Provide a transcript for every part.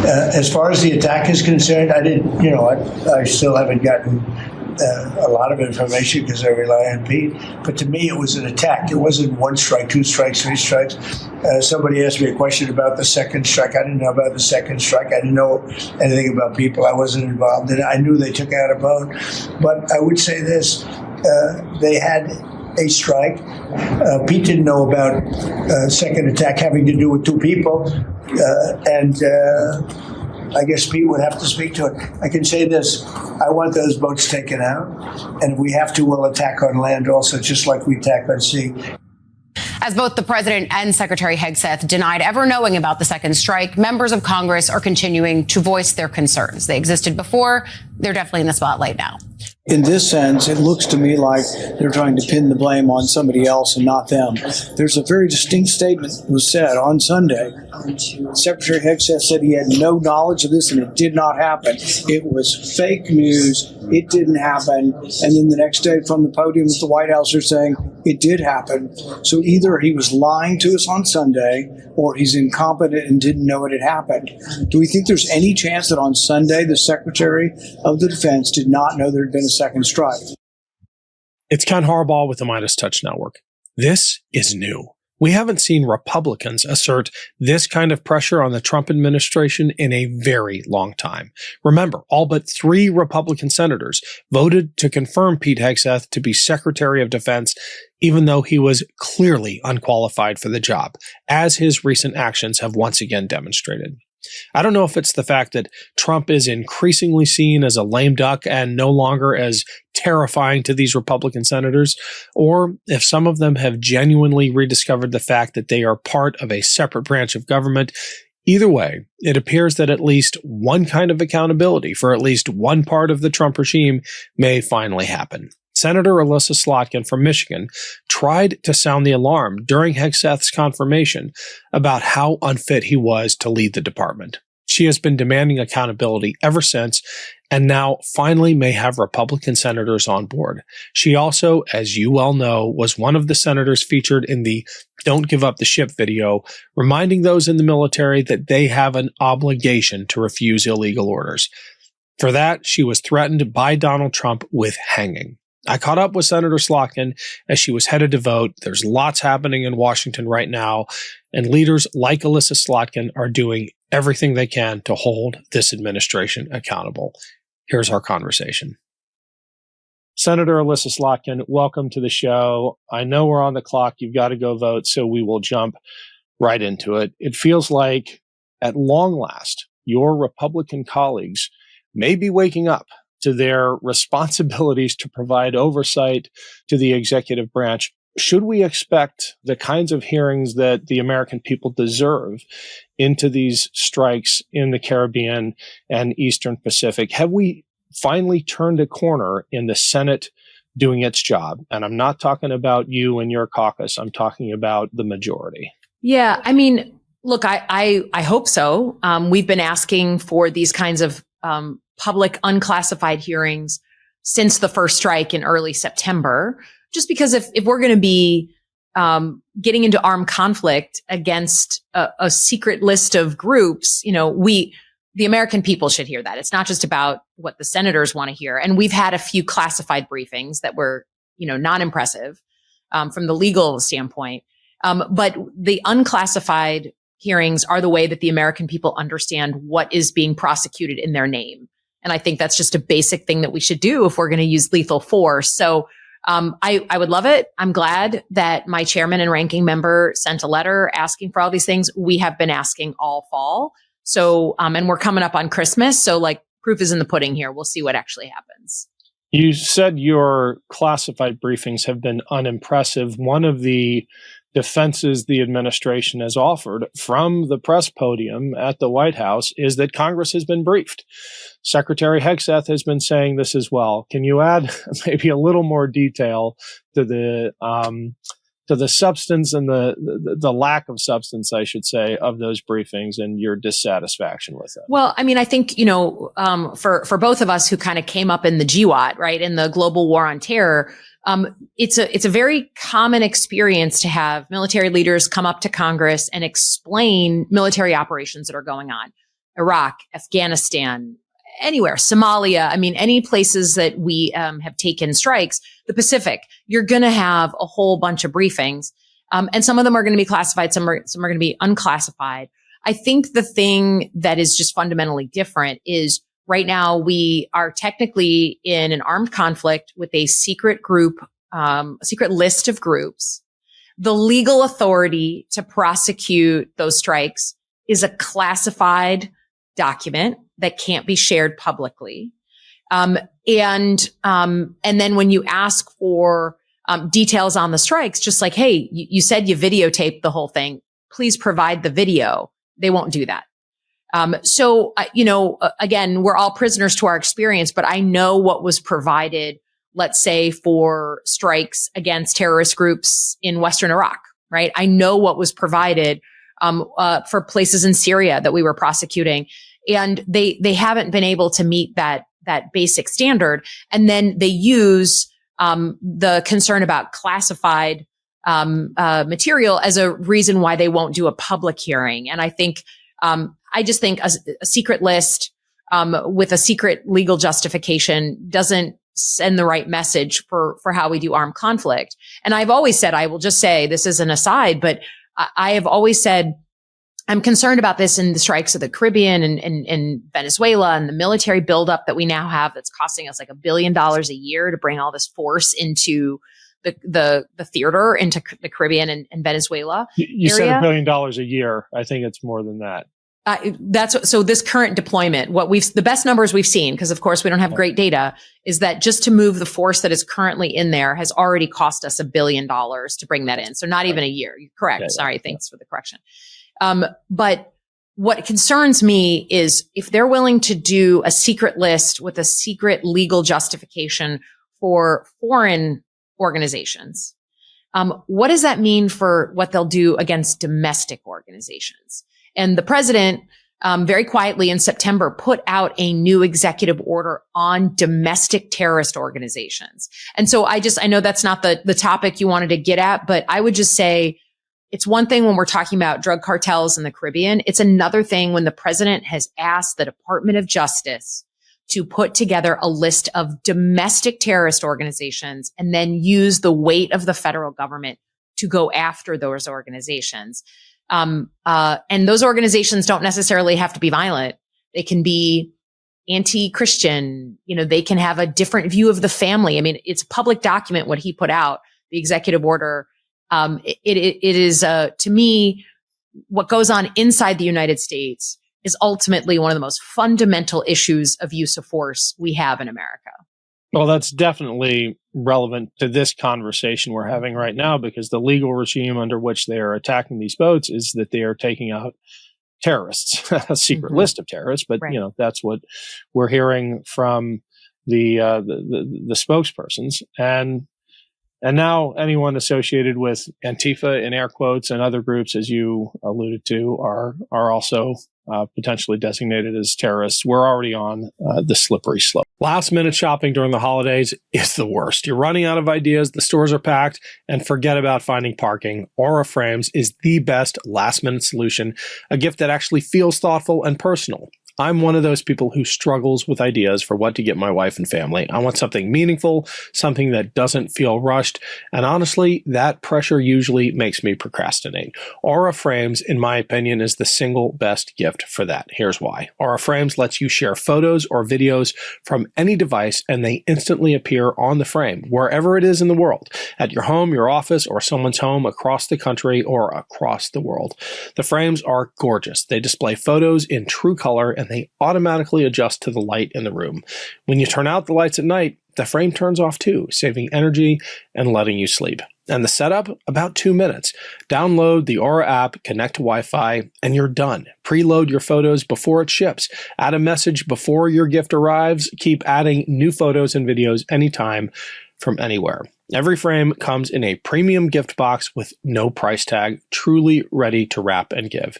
As far as the attack is concerned, I still haven't gotten a lot of information because I rely on Pete. But to me, it was an attack. It wasn't one strike, two strikes, three strikes. Somebody asked me a question about the second strike. I didn't know about the second strike. I didn't know anything about people. I wasn't involved in it. I knew they took out a vote. But I would say this. They had a strike. Pete didn't know about second attack having to do with two people. I guess Pete would have to speak to it. I can say this. I want those boats taken out. And if we have to, we'll attack on land also, just like we attack on sea. As both the president and Secretary Hegseth denied ever knowing about the second strike, members of Congress are continuing to voice their concerns. They existed before. They're definitely in the spotlight now. In this sense, it looks to me like they're trying to pin the blame on somebody else and not them. There's a very distinct statement that was said on Sunday. Secretary Hegseth said he had no knowledge of this and it did not happen. It was fake news. It didn't happen. And then the next day from the podium at the White House, they're saying it did happen. So either he was lying to us on Sunday or he's incompetent and didn't know it had happened. Do we think there's any chance that on Sunday the Secretary of the Defense did not know there had been a second strike? It's Ken Harbaugh with the MeidasTouch Network. This is new. We haven't seen Republicans assert this kind of pressure on the Trump administration in a very long time. Remember, all but 3 Republican senators voted to confirm Pete Hegseth to be Secretary of Defense, even though he was clearly unqualified for the job, as his recent actions have once again demonstrated. I don't know if it's the fact that Trump is increasingly seen as a lame duck and no longer as terrifying to these Republican senators, or if some of them have genuinely rediscovered the fact that they are part of a separate branch of government. Either way, it appears that at least one kind of accountability for at least one part of the Trump regime may finally happen. Senator Elissa Slotkin from Michigan tried to sound the alarm during Hegseth's confirmation about how unfit he was to lead the department. She has been demanding accountability ever since, and now finally may have Republican senators on board. She also, as you well know, was one of the senators featured in the Don't Give Up the Ship video, reminding those in the military that they have an obligation to refuse illegal orders. For that, she was threatened by Donald Trump with hanging. I caught up with Senator Slotkin as she was headed to vote. There's lots happening in Washington right now, and leaders like Elissa Slotkin are doing everything they can to hold this administration accountable. Here's our conversation. Senator Elissa Slotkin, welcome to the show. I know we're on the clock. You've got to go vote, so we will jump right into it. It feels like, at long last, your Republican colleagues may be waking up to their responsibilities to provide oversight to the executive branch. Should we expect the kinds of hearings that the American people deserve into these strikes in the Caribbean and Eastern Pacific? Have we finally turned a corner in the Senate doing its job? And I'm not talking about you and your caucus. I'm talking about the majority. Yeah, I mean, look, I hope so. We've been asking for these kinds of public unclassified hearings since the first strike in early September, just because if we're going to be getting into armed conflict against a secret list of groups, the American people should hear that. It's not just about what the senators want to hear. And we've had a few classified briefings that were, not impressive from the legal standpoint. But the unclassified hearings are the way that the American people understand what is being prosecuted in their name. And I think that's just a basic thing that we should do if we're going to use lethal force. So I would love it. I'm glad that my chairman and ranking member sent a letter asking for all these things. We have been asking all fall. So, and we're coming up on Christmas. So proof is in the pudding here. We'll see what actually happens. You said your classified briefings have been unimpressive. One of the defenses the administration has offered from the press podium at the White House is that Congress has been briefed. Secretary Hegseth has been saying this as well. Can you add maybe a little more detail to the substance and the lack of substance, I should say, of those briefings and your dissatisfaction with them? Well, I mean, I think, for both of us who kind of came up in the GWOT, right, in the global war on terror, it's a very common experience to have military leaders come up to Congress and explain military operations that are going on. Iraq, Afghanistan, anywhere, Somalia. I mean, any places that we have taken strikes, the Pacific, you're going to have a whole bunch of briefings. And some of them are going to be classified. Some are going to be unclassified. I think the thing that is just fundamentally different is right now we are technically in an armed conflict with a secret group, a secret list of groups. The legal authority to prosecute those strikes is a classified document that can't be shared publicly. And then when you ask for details on the strikes, just like, hey, you said you videotaped the whole thing, please provide the video. They won't do that. Again, we're all prisoners to our experience, but I know what was provided, let's say, for strikes against terrorist groups in Western Iraq, right? I know what was provided for places in Syria that we were prosecuting, and they haven't been able to meet that basic standard. And then they use the concern about classified material as a reason why they won't do a public hearing. And I think I just think a secret list with a secret legal justification doesn't send the right message for how we do armed conflict. And I've always said, I will just say this is an aside, but I have always said I'm concerned about this in the strikes of the Caribbean and Venezuela and the military buildup that we now have that's costing us like $1 billion a year to bring all this force into the theater, into the Caribbean and Venezuela. You said $1 billion a year. I think it's more than that. So this current deployment, the best numbers we've seen, because of course we don't have great data, is that just to move the force that is currently in there has already cost us $1 billion to bring that in. So not even a year. You're correct. Yeah, sorry. Thanks for the correction. But what concerns me is if they're willing to do a secret list with a secret legal justification for foreign organizations, what does that mean for what they'll do against domestic organizations? And the president, very quietly in September, put out a new executive order on domestic terrorist organizations. And so I know that's not the topic you wanted to get at, but I would just say it's one thing when we're talking about drug cartels in the Caribbean. It's another thing when the president has asked the Department of Justice to put together a list of domestic terrorist organizations and then use the weight of the federal government to go after those organizations. And those organizations don't necessarily have to be violent. They can be anti-Christian. They can have a different view of the family. I mean, it's a public document, what he put out, the executive order. It is, to me, what goes on inside the United States is ultimately one of the most fundamental issues of use of force we have in America. Well, that's definitely relevant to this conversation we're having right now, because the legal regime under which they are attacking these boats is that they are taking out terrorists, a secret list of terrorists. But, right. That's what we're hearing from the spokespersons. And now anyone associated with Antifa, in air quotes, and other groups, as you alluded to, are also potentially designated as terrorists. We're already on the slippery slope. Last minute shopping during the holidays is the worst. You're running out of ideas, the stores are packed, and forget about finding parking. Aura Frames is the best last minute solution, a gift that actually feels thoughtful and personal. I'm one of those people who struggles with ideas for what to get my wife and family. I want something meaningful, something that doesn't feel rushed. And honestly, that pressure usually makes me procrastinate. Aura Frames, in my opinion, is the single best gift for that. Here's why. Aura Frames lets you share photos or videos from any device, and they instantly appear on the frame, wherever it is in the world, at your home, your office, or someone's home across the country or across the world. The frames are gorgeous. They display photos in true color, and they automatically adjust to the light in the room. When you turn out the lights at night, the frame turns off too, saving energy and letting you sleep. And the setup, about 2 minutes. Download the Aura app, connect to Wi-Fi, and you're done. Preload your photos before it ships. Add a message before your gift arrives. Keep adding new photos and videos anytime from anywhere. Every frame comes in a premium gift box with no price tag, truly ready to wrap and give.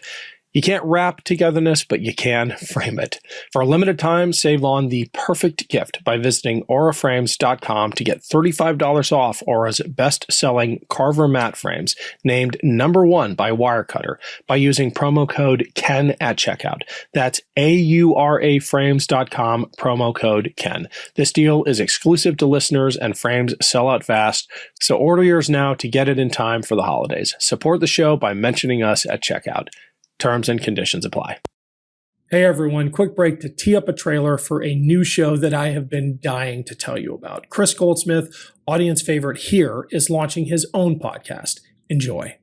You can't wrap togetherness, but you can frame it. For a limited time, save on the perfect gift by visiting auraframes.com to get $35 off Aura's best-selling Carver mat frames, named #1 by Wirecutter, by using promo code KEN at checkout. That's auraframes.com, promo code KEN. This deal is exclusive to listeners and frames sell out fast, so order yours now to get it in time for the holidays. Support the show by mentioning us at checkout. Terms and conditions apply. Hey everyone, quick break to tee up a trailer for a new show that I have been dying to tell you about. Chris Goldsmith, audience favorite here, is launching his own podcast. Enjoy.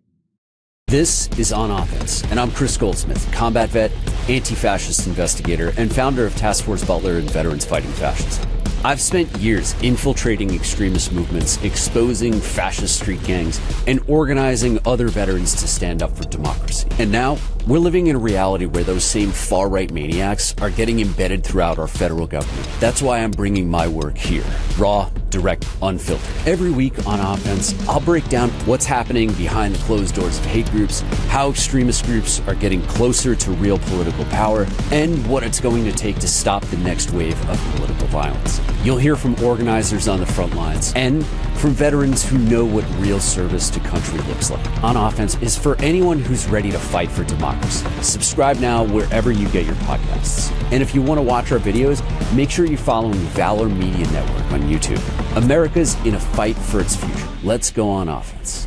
This is On Offense, and I'm Chris Goldsmith, combat vet, anti-fascist investigator, and founder of Task Force Butler and Veterans Fighting Fascism. I've spent years infiltrating extremist movements, exposing fascist street gangs, and organizing other veterans to stand up for democracy. And now, we're living in a reality where those same far-right maniacs are getting embedded throughout our federal government. That's why I'm bringing my work here. Raw, direct, unfiltered. Every week on Offense, I'll break down what's happening behind the closed doors of hate groups, how extremist groups are getting closer to real political power, and what it's going to take to stop the next wave of political violence. You'll hear from organizers on the front lines and from veterans who know what real service to country looks like. On Offense is for anyone who's ready to fight for democracy. Subscribe now wherever you get your podcasts. And if you want to watch our videos, make sure you're following Valor Media Network on YouTube. America's in a fight for its future. Let's go on offense.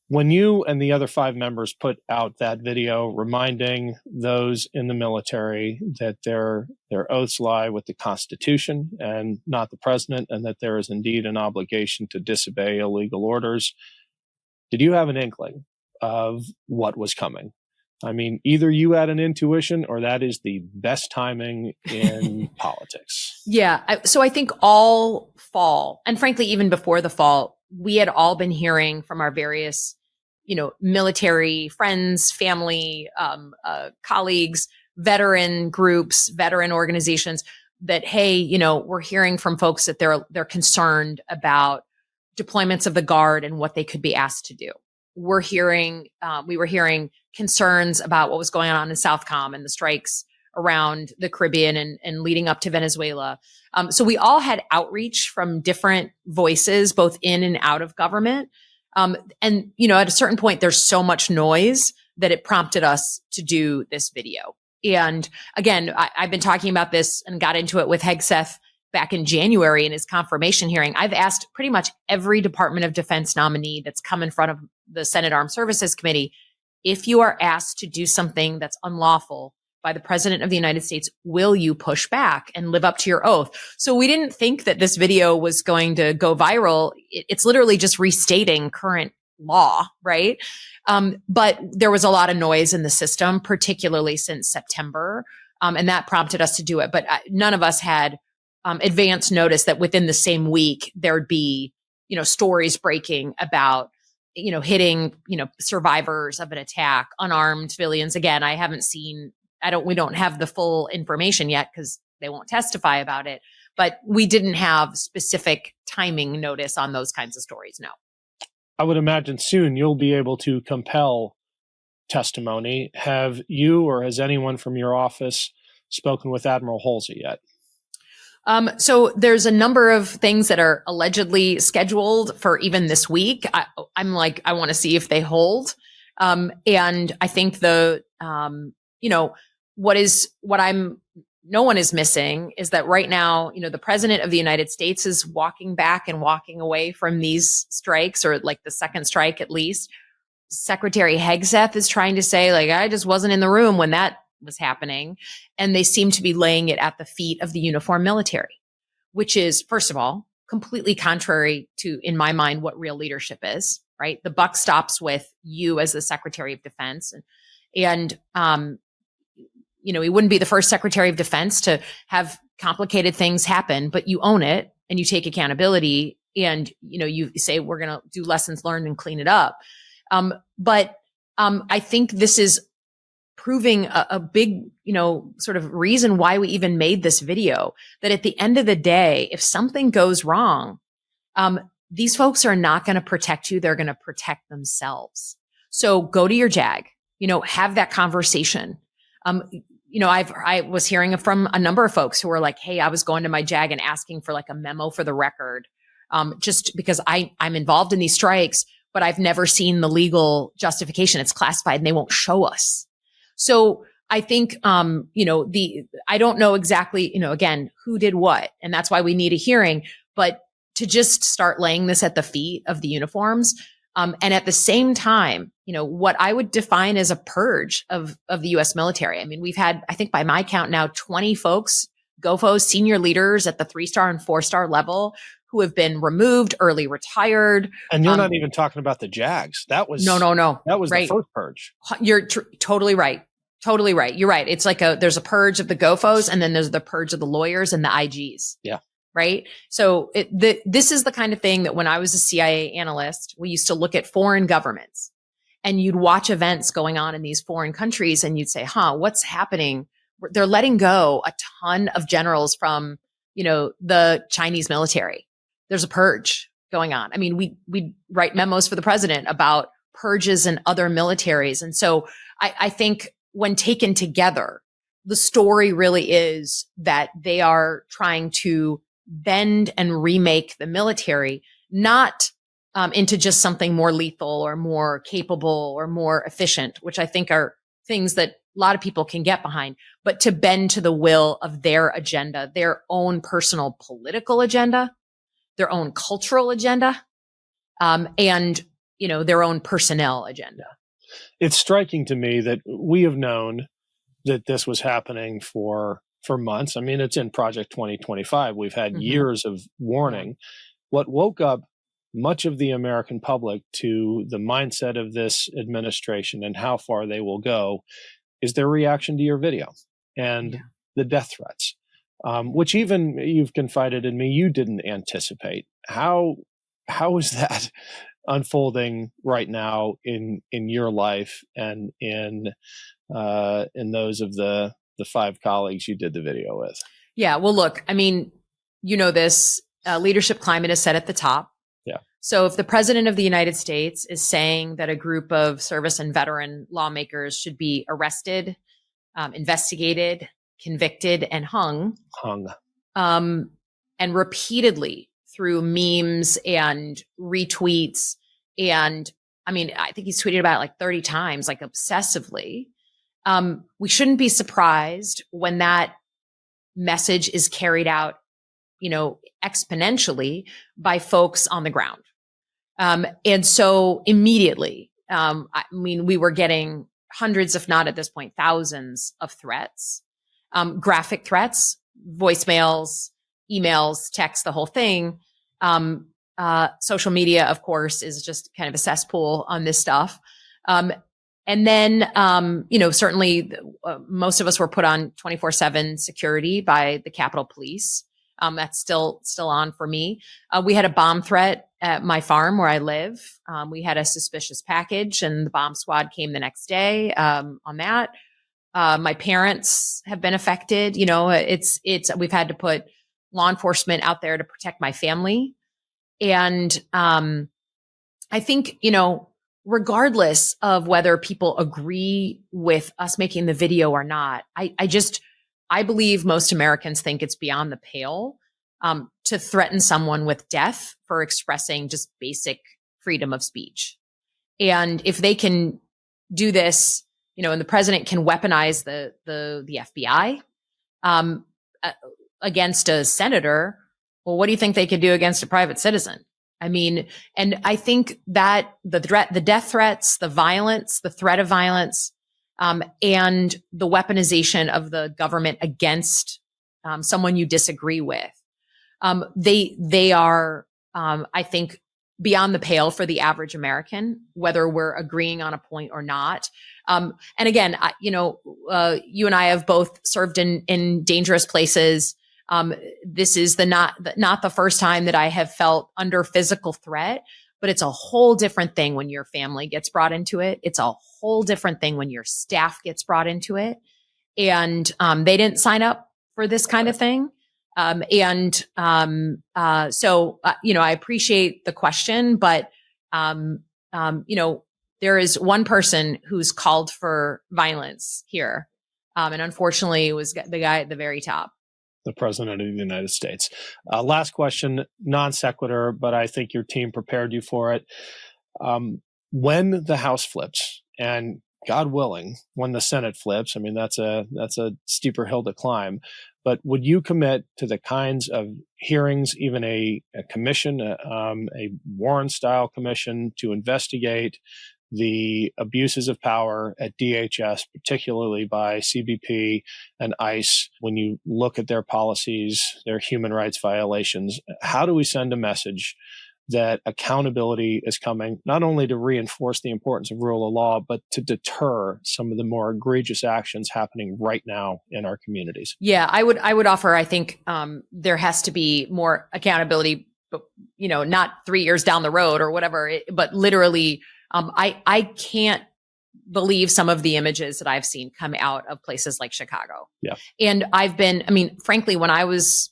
When you and the other 5 members put out that video reminding those in the military that their oaths lie with the Constitution and not the president, and that there is indeed an obligation to disobey illegal orders, did you have an inkling of what was coming? I mean, either you had an intuition or that is the best timing in politics. Yeah. So I think all fall, and frankly, even before the fall, we had all been hearing from our various, military friends, family, colleagues, veteran groups, veteran organizations that, hey, we're hearing from folks that they're concerned about deployments of the Guard and what they could be asked to do. We were hearing concerns about what was going on in Southcom and the strikes around the Caribbean and leading up to Venezuela. So we all had outreach from different voices, both in and out of government. And at a certain point, there's so much noise that it prompted us to do this video. And again, I've been talking about this and got into it with Hegseth back in January in his confirmation hearing. I've asked pretty much every Department of Defense nominee that's come in front of the Senate Armed Services Committee, if you are asked to do something that's unlawful by the President of the United States, will you push back and live up to your oath? So we didn't think that this video was going to go viral. It's literally just restating current law, right? But there was a lot of noise in the system, particularly since September. And that prompted us to do it. But none of us had advance notice that within the same week, there'd be, stories breaking about, hitting, survivors of an attack, unarmed civilians. Again, we don't have the full information yet because they won't testify about it, but we didn't have specific timing notice on those kinds of stories. No. I would imagine soon you'll be able to compel testimony. Have you or has anyone from your office spoken with Admiral Halsey yet? So there's a number of things that are allegedly scheduled for even this week. I want to see if they hold. And I think no one is missing is that right now, the President of the United States is walking back and walking away from these strikes, or like the second strike at least. Secretary Hegseth is trying to say, I just wasn't in the room when that was happening. And they seem to be laying it at the feet of the uniformed military, which is, first of all, completely contrary to, in my mind, what real leadership is, right? The buck stops with you as the Secretary of Defense. And he wouldn't be the first Secretary of Defense to have complicated things happen, but you own it and you take accountability and, you say, we're going to do lessons learned and clean it up. But I think this is proving a big, sort of reason why we even made this video, that at the end of the day, if something goes wrong, these folks are not going to protect you. They're going to protect themselves. So go to your JAG, have that conversation. I was hearing from a number of folks who were like, hey, I was going to my JAG and asking for like a memo for the record, just because I'm involved in these strikes, but I've never seen the legal justification. It's classified and they won't show us. So I think, I don't know exactly, again, who did what, and that's why we need a hearing, but to just start laying this at the feet of the uniforms. And at the same time, what I would define as a purge of the U.S. military. I mean, we've had, I think by my count now, 20 folks, GOFOs, senior leaders at the 3-star and 4-star level who have been removed, early retired. And you're not even talking about the JAGs. That was no. That was right. The first purge. You're totally right. Totally right. You're right. It's like there's a purge of the GOFOs and then there's the purge of the lawyers and the IGs. Yeah. Right. So this is the kind of thing that when I was a CIA analyst, we used to look at foreign governments and you'd watch events going on in these foreign countries and you'd say, what's happening? They're letting go a ton of generals from, the Chinese military. There's a purge going on. I mean, we write memos for the president about purges in other militaries. And so I think when taken together, the story really is that they are trying to bend and remake the military, not into just something more lethal or more capable or more efficient, which I think are things that a lot of people can get behind, but to bend to the will of their agenda, their own personal political agenda, their own cultural agenda, and, their own personnel agenda. It's striking to me that we have known that this was happening for months. I mean, it's in Project 2025. We've had years of warning. What woke up much of the American public to the mindset of this administration and how far they will go is their reaction to your video and the death threats, which even you've confided in me, you didn't anticipate. How is that unfolding right now in your life and in those of the 5 colleagues you did the video with? Yeah. Well, look, I mean, this leadership climate is set at the top. Yeah. So if the president of the United States is saying that a group of service and veteran lawmakers should be arrested, investigated, convicted, and hung, and repeatedly through memes and retweets, and I mean, I think he's tweeted about it like 30 times, like obsessively. We shouldn't be surprised when that message is carried out, exponentially by folks on the ground. And so immediately, we were getting hundreds, if not at this point, thousands of threats, graphic threats, voicemails, emails, texts, the whole thing. Social media, of course, is just kind of a cesspool on this stuff. And then, certainly most of us were put on 24/7 security by the Capitol Police. That's still on for me. We had a bomb threat at my farm where I live. We had a suspicious package and the bomb squad came the next day, on that. My parents have been affected. We've had to put law enforcement out there to protect my family. And, I think, regardless of whether people agree with us making the video or not, I believe most Americans think it's beyond the pale to threaten someone with death for expressing just basic freedom of speech. And if they can do this, and the president can weaponize the FBI against a senator, well, what do you think they could do against a private citizen? I mean, and I think that the death threats, the violence, the threat of violence, and the weaponization of the government against someone you disagree with, they are, I think, beyond the pale for the average American, whether we're agreeing on a point or not. And again, you and I have both served in dangerous places. This is not the first time that I have felt under physical threat, but it's a whole different thing when your family gets brought into it. It's a whole different thing when your staff gets brought into it. And they didn't sign up for this kind of thing. I appreciate the question, but, there is one person who's called for violence here. And unfortunately, it was the guy at the very top. The President of the United States. Last question, non sequitur, but I think your team prepared you for it. When the House flips, and God willing, when the Senate flips, I mean, that's a steeper hill to climb, but would you commit to the kinds of hearings, even a commission, a Warren-style commission to investigate the abuses of power at DHS, particularly by CBP and ICE, when you look at their policies, their human rights violations? How do we send a message that accountability is coming, not only to reinforce the importance of rule of law, but to deter some of the more egregious actions happening right now in our communities? Yeah, I would offer, I think there has to be more accountability, but, not 3 years down the road or whatever, but literally, I can't believe some of the images that I've seen come out of places like Chicago. Yeah. And frankly, when I was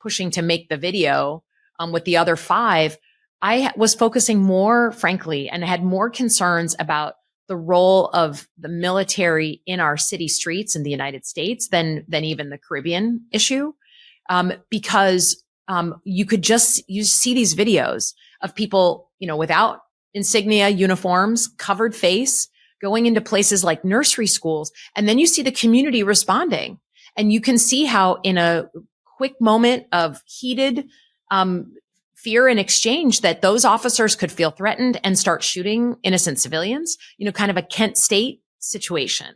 pushing to make the video with the other 5, I was focusing more, frankly, and had more concerns about the role of the military in our city streets in the United States than even the Caribbean issue. Because you see these videos of people, without insignia, uniforms, covered face, going into places like nursery schools. And then you see the community responding. And you can see how in a quick moment of heated fear and exchange that those officers could feel threatened and start shooting innocent civilians, kind of a Kent State situation.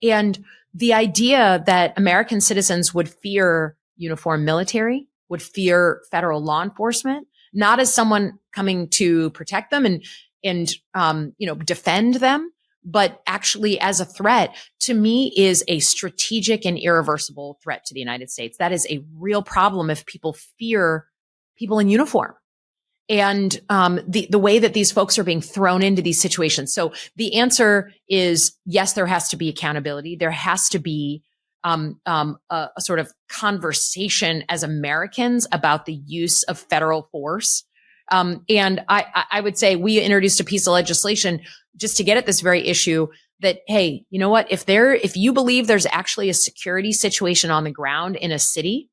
And the idea that American citizens would fear uniformed military, would fear federal law enforcement, not as someone coming to protect them and defend them, but actually as a threat, to me is a strategic and irreversible threat to the United States. That is a real problem if people fear people in uniform and the way that these folks are being thrown into these situations. So the answer is yes, there has to be accountability. There has to be a sort of conversation as Americans about the use of federal force. And I would say we introduced a piece of legislation just to get at this very issue that, hey, you know what? If you believe there's actually a security situation on the ground in a city,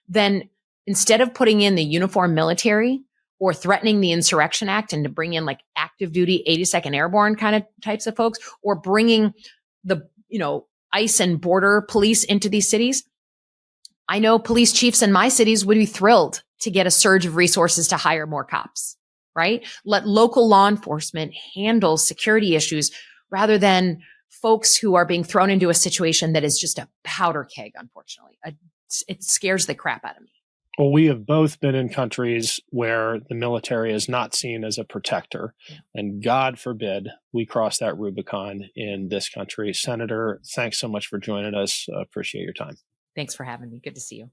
then instead of putting in the uniformed military or threatening the Insurrection Act and to bring in like active duty 82nd Airborne kind of types of folks, or bringing the, ICE and border police into these cities, I know police chiefs in my cities would be thrilled to get a surge of resources to hire more cops, right? Let local law enforcement handle security issues rather than folks who are being thrown into a situation that is just a powder keg, unfortunately. It scares the crap out of me. Well, we have both been in countries where the military is not seen as a protector. And God forbid we cross that Rubicon in this country. Senator, thanks so much for joining us. Appreciate your time. Thanks for having me. Good to see you.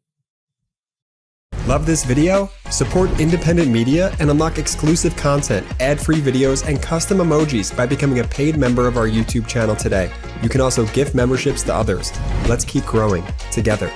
Love this video? Support independent media and unlock exclusive content, ad-free videos, and custom emojis by becoming a paid member of our YouTube channel today. You can also gift memberships to others. Let's keep growing together.